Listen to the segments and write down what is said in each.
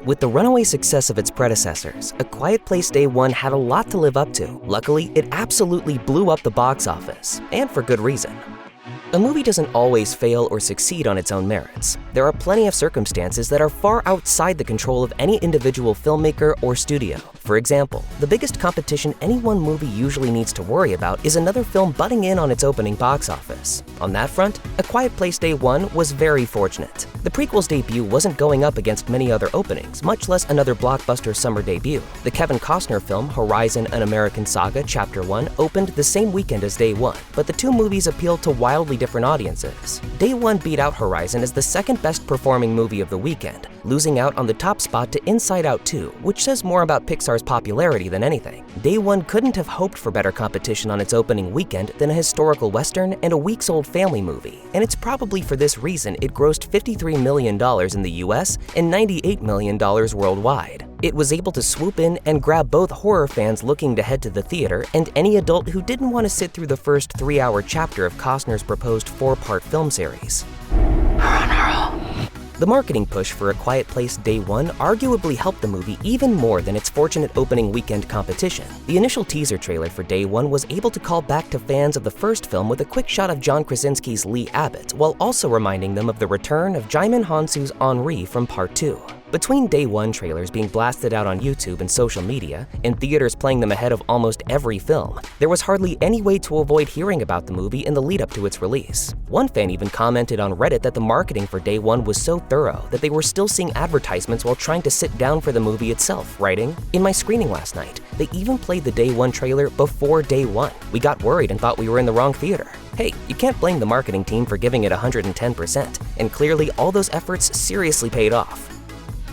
With the runaway success of its predecessors, A Quiet Place Day One had a lot to live up to. Luckily, it absolutely blew up the box office, and for good reason. A movie doesn't always fail or succeed on its own merits. There are plenty of circumstances that are far outside the control of any individual filmmaker or studio. For example, the biggest competition any one movie usually needs to worry about is another film butting in on its opening box office. On that front, A Quiet Place Day One was very fortunate. The prequel's debut wasn't going up against many other openings, much less another blockbuster summer debut. The Kevin Costner film Horizon: An American Saga Chapter 1 opened the same weekend as Day One, but the two movies appealed to wildly different audiences. Day One beat out Horizon as the second best performing movie of the weekend, losing out on the top spot to Inside Out 2, which says more about Pixar's popularity than anything. Day One couldn't have hoped for better competition on its opening weekend than a historical western and a weeks-old family movie, and it's probably for this reason it grossed $53 million in the US and $98 million worldwide. It was able to swoop in and grab both horror fans looking to head to the theater and any adult who didn't want to sit through the first 3-hour chapter of Costner's proposed 4-part film series. The marketing push for A Quiet Place Day One arguably helped the movie even more than its fortunate opening weekend competition. The initial teaser trailer for Day One was able to call back to fans of the first film with a quick shot of John Krasinski's Lee Abbott, while also reminding them of the return of Djimon Hounsou's Henri from Part 2. Between Day One trailers being blasted out on YouTube and social media, and theaters playing them ahead of almost every film, there was hardly any way to avoid hearing about the movie in the lead-up to its release. One fan even commented on Reddit that the marketing for Day One was so thorough that they were still seeing advertisements while trying to sit down for the movie itself, writing, "In my screening last night, they even played the Day One trailer before Day One. We got worried and thought we were in the wrong theater." Hey, you can't blame the marketing team for giving it 110%, and clearly all those efforts seriously paid off.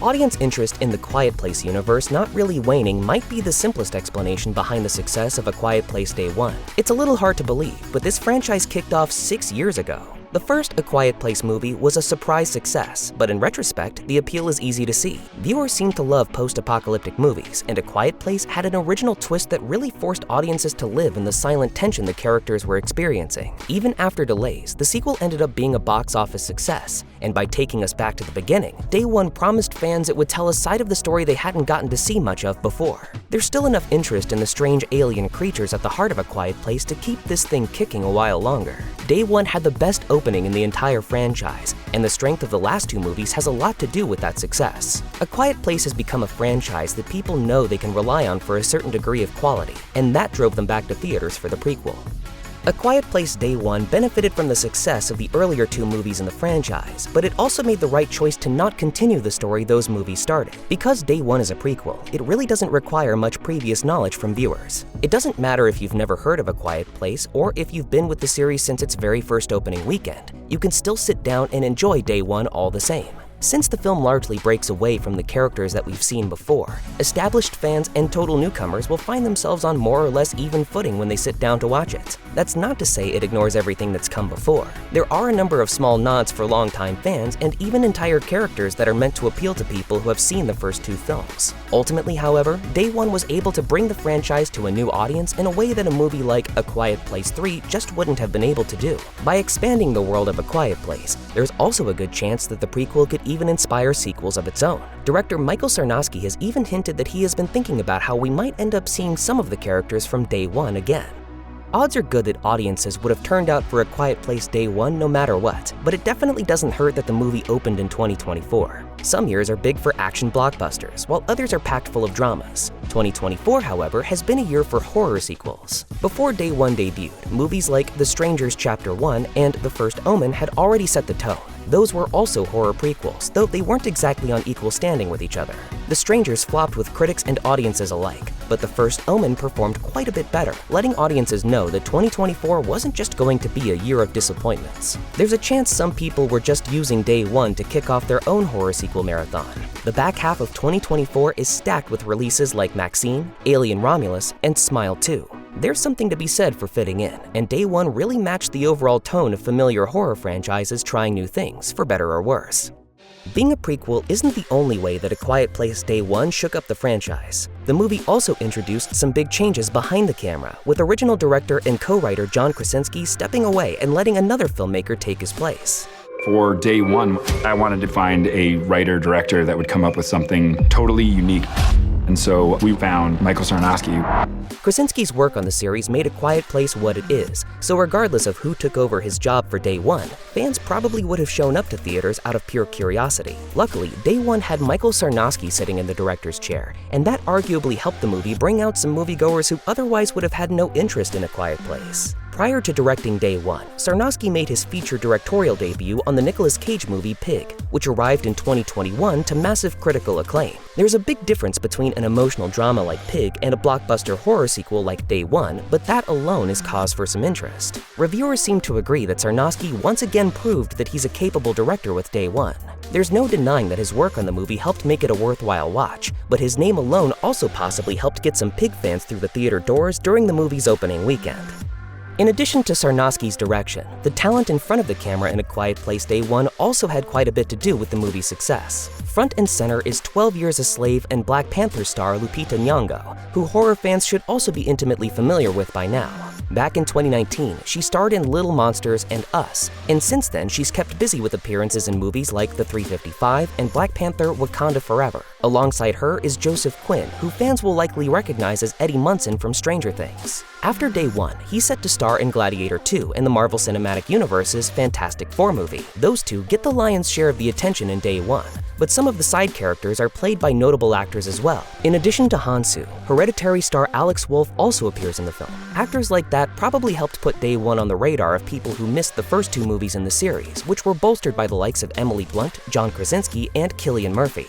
Audience interest in the Quiet Place universe not really waning might be the simplest explanation behind the success of A Quiet Place Day One. It's a little hard to believe, but this franchise kicked off 6 years ago. The first A Quiet Place movie was a surprise success, but in retrospect, the appeal is easy to see. Viewers seem to love post-apocalyptic movies, and A Quiet Place had an original twist that really forced audiences to live in the silent tension the characters were experiencing. Even after delays, the sequel ended up being a box office success, and by taking us back to the beginning, Day One promised fans it would tell a side of the story they hadn't gotten to see much of before. There's still enough interest in the strange alien creatures at the heart of A Quiet Place to keep this thing kicking a while longer. Day One had the best opening in the entire franchise, and the strength of the last two movies has a lot to do with that success. A Quiet Place has become a franchise that people know they can rely on for a certain degree of quality, and that drove them back to theaters for the prequel. A Quiet Place Day One benefited from the success of the earlier two movies in the franchise, but it also made the right choice to not continue the story those movies started. Because Day One is a prequel, it really doesn't require much previous knowledge from viewers. It doesn't matter if you've never heard of A Quiet Place or if you've been with the series since its very first opening weekend, you can still sit down and enjoy Day One all the same. Since the film largely breaks away from the characters that we've seen before, established fans and total newcomers will find themselves on more or less even footing when they sit down to watch it. That's not to say it ignores everything that's come before. There are a number of small nods for longtime fans and even entire characters that are meant to appeal to people who have seen the first two films. Ultimately, however, Day One was able to bring the franchise to a new audience in a way that a movie like A Quiet Place 3 just wouldn't have been able to do. By expanding the world of A Quiet Place, there's also a good chance that the prequel could even inspire sequels of its own. Director Michael Sarnowski has even hinted that he has been thinking about how we might end up seeing some of the characters from Day One again. Odds are good that audiences would have turned out for A Quiet Place Day One no matter what, but it definitely doesn't hurt that the movie opened in 2024. Some years are big for action blockbusters, while others are packed full of dramas. 2024, however, has been a year for horror sequels. Before Day One debuted, movies like The Strangers Chapter 1 and The First Omen had already set the tone. Those were also horror prequels, though they weren't exactly on equal standing with each other. The Strangers flopped with critics and audiences alike, but The First Omen performed quite a bit better, letting audiences know that 2024 wasn't just going to be a year of disappointments. There's a chance some people were just using Day One to kick off their own horror sequel marathon. The back half of 2024 is stacked with releases like Maxine, Alien Romulus, and Smile 2. There's something to be said for fitting in, and Day One really matched the overall tone of familiar horror franchises trying new things, for better or worse. Being a prequel isn't the only way that A Quiet Place Day One shook up the franchise. The movie also introduced some big changes behind the camera, with original director and co-writer John Krasinski stepping away and letting another filmmaker take his place. For day one, I wanted to find a writer-director that would come up with something totally unique. And so we found Michael Sarnowski. Krasinski's work on the series made A Quiet Place what it is, so regardless of who took over his job for day one, fans probably would have shown up to theaters out of pure curiosity. Luckily, day one had Michael Sarnowski sitting in the director's chair, and that arguably helped the movie bring out some moviegoers who otherwise would have had no interest in A Quiet Place. Prior to directing day one, Sarnowski made his feature directorial debut on the Nicolas Cage movie Pig, which arrived in 2021 to massive critical acclaim. There's a big difference between an emotional drama like Pig and a blockbuster horror sequel like Day One, but that alone is cause for some interest. Reviewers seem to agree that Sarnowski once again proved that he's a capable director with Day One. There's no denying that his work on the movie helped make it a worthwhile watch, but his name alone also possibly helped get some Pig fans through the theater doors during the movie's opening weekend. In addition to Sarnowski's direction, the talent in front of the camera in A Quiet Place Day One also had quite a bit to do with the movie's success. Front and center is 12 Years a Slave and Black Panther star Lupita Nyong'o, who horror fans should also be intimately familiar with by now. Back in 2019, she starred in Little Monsters and Us, and since then she's kept busy with appearances in movies like The 355 and Black Panther: Wakanda Forever. Alongside her is Joseph Quinn, who fans will likely recognize as Eddie Munson from Stranger Things. After Day One, he's set to star in Gladiator 2 and the Marvel Cinematic Universe's Fantastic Four movie. Those two get the lion's share of the attention in Day One, but some of the side characters are played by notable actors as well. In addition to Hansu, Hereditary star Alex Wolff also appears in the film. Actors like that probably helped put Day One on the radar of people who missed the first two movies in the series, which were bolstered by the likes of Emily Blunt, John Krasinski, and Cillian Murphy.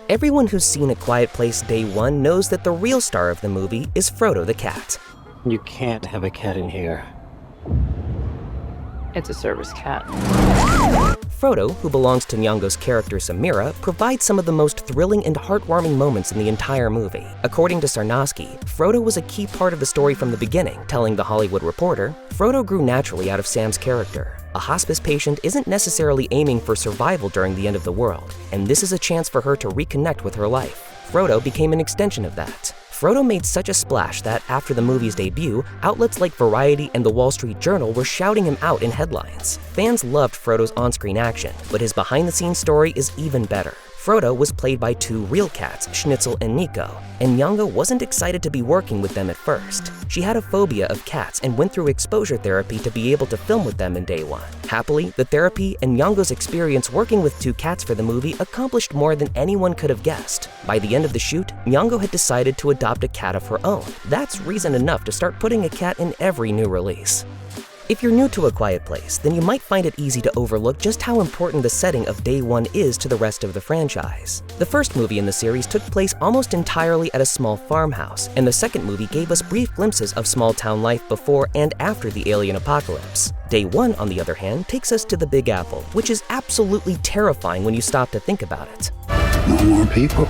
Everyone who's seen A Quiet Place Day One knows that the real star of the movie is Frodo the cat. You can't have a cat in here. It's a service cat. Frodo, who belongs to Nyong'o's character Samira, provides some of the most thrilling and heartwarming moments in the entire movie. According to Sarnowski, Frodo was a key part of the story from the beginning, telling The Hollywood Reporter, "Frodo grew naturally out of Sam's character. A hospice patient isn't necessarily aiming for survival during the end of the world, and this is a chance for her to reconnect with her life. Frodo became an extension of that." Frodo made such a splash that after the movie's debut, outlets like Variety and The Wall Street Journal were shouting him out in headlines. Fans loved Frodo's on-screen action, but his behind-the-scenes story is even better. Frodo was played by two real cats, Schnitzel and Nico, and Nyong'o wasn't excited to be working with them at first. She had a phobia of cats and went through exposure therapy to be able to film with them in Day One. Happily, the therapy and Nyong'o's experience working with two cats for the movie accomplished more than anyone could have guessed. By the end of the shoot, Nyong'o had decided to adopt a cat of her own. That's reason enough to start putting a cat in every new release. If you're new to A Quiet Place, then you might find it easy to overlook just how important the setting of Day One is to the rest of the franchise. The first movie in the series took place almost entirely at a small farmhouse, and the second movie gave us brief glimpses of small-town life before and after the alien apocalypse. Day One, on the other hand, takes us to the Big Apple, which is absolutely terrifying when you stop to think about it. No more people.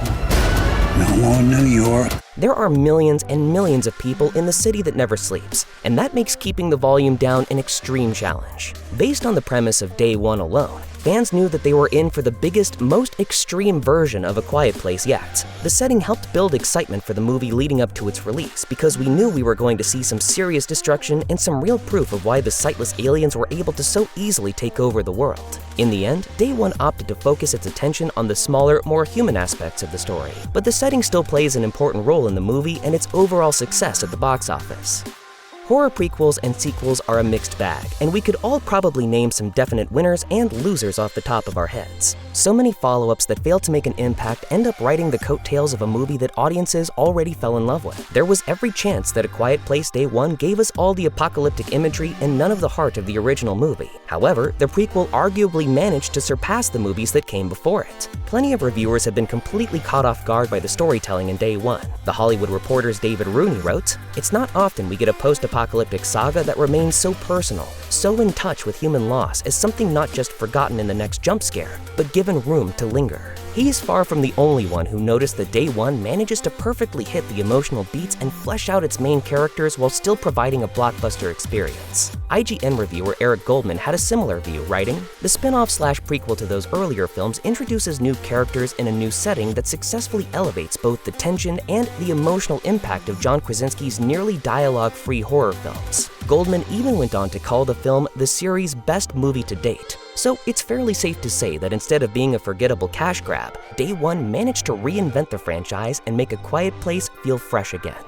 No more New York. There are millions and millions of people in the city that never sleeps, and that makes keeping the volume down an extreme challenge. Based on the premise of Day One alone, fans knew that they were in for the biggest, most extreme version of A Quiet Place yet. The setting helped build excitement for the movie leading up to its release because we knew we were going to see some serious destruction and some real proof of why the sightless aliens were able to so easily take over the world. In the end, Day One opted to focus its attention on the smaller, more human aspects of the story, but the setting still plays an important role in the movie and its overall success at the box office. Horror prequels and sequels are a mixed bag, and we could all probably name some definite winners and losers off the top of our heads. So many follow-ups that fail to make an impact end up riding the coattails of a movie that audiences already fell in love with. There was every chance that A Quiet Place Day One gave us all the apocalyptic imagery and none of the heart of the original movie. However, the prequel arguably managed to surpass the movies that came before it. Plenty of reviewers have been completely caught off guard by the storytelling in Day One. The Hollywood Reporter's David Rooney wrote, "It's not often we get a post-apocalyptic saga that remains so personal, so in touch with human loss as something not just forgotten in the next jump scare, but given room to linger." He is far from the only one who noticed that Day One manages to perfectly hit the emotional beats and flesh out its main characters while still providing a blockbuster experience. IGN reviewer Eric Goldman had a similar view, writing, "The spin-off/prequel to those earlier films introduces new characters in a new setting that successfully elevates both the tension and the emotional impact of John Krasinski's nearly dialogue-free horror films." Goldman even went on to call the film the series' best movie to date. So it's fairly safe to say that instead of being a forgettable cash grab, Day One managed to reinvent the franchise and make A Quiet Place feel fresh again.